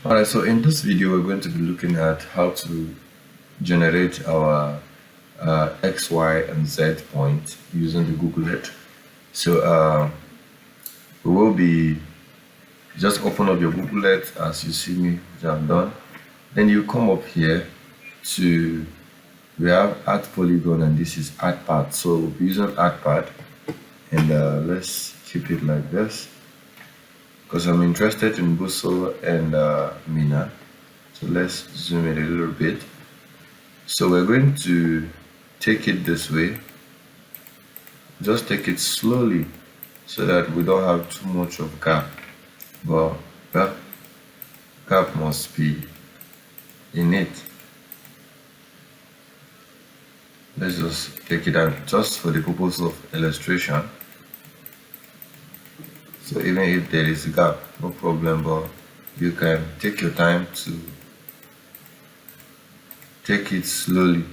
Alright, so in this video we're going to be looking at how to generate our X, Y, and Z point using the Google Earth. So we will be just open up your Google Earth as you see me, which I've done. Then you come up here to, we have Art Polygon and this is Art Path. So we'll be using Art Path, and let's keep it like this because I'm interested in Busso and Mina. So let's zoom in a little bit. So we're going to take it this way. Just take it slowly so that we don't have too much of gap. But that gap must be in it. Let's just take it out just for the purpose of illustration. So even if there is a gap, no problem, but you can take your time to take it slowly.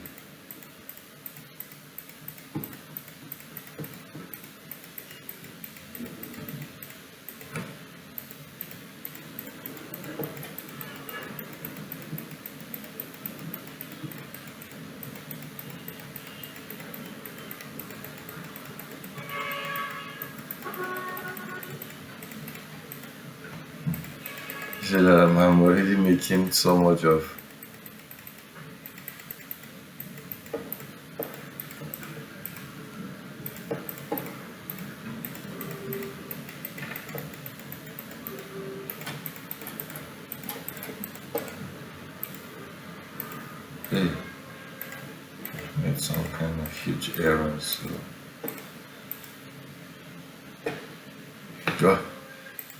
So I'm already making so much of. Okay, made some kind of huge error. So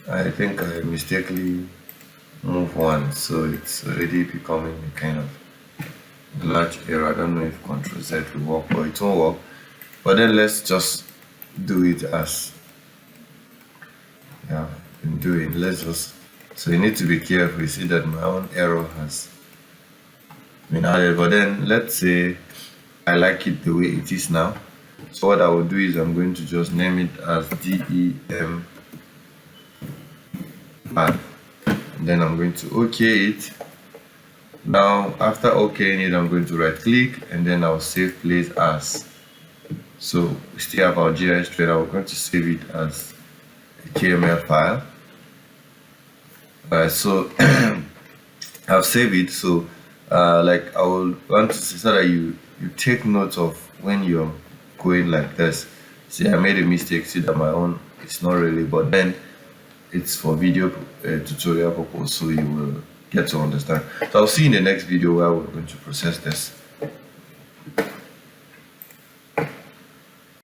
I think I mistakenly move one, so it's already becoming a kind of large error. I don't know if Control Z will work, but it won't work. But then let's just do it as I've been doing. So you need to be careful. You see that my own error has been added, but then let's say I like it the way it is now. So what I will do is I'm going to just name it as DEM path. Then I'm going to OK it. Now after OKing it, I'm going to right click and then I'll save place as. So we still have our GIS thread. I'm going to save it as a KML file. Alright, so I've saved it. So like I will want to see so that you take note of when you're going like this. See, I made a mistake. See that my own it's not really, but then it's for video tutorial purpose, so you will get to understand. So I'll see you in the next video where we're going to process this.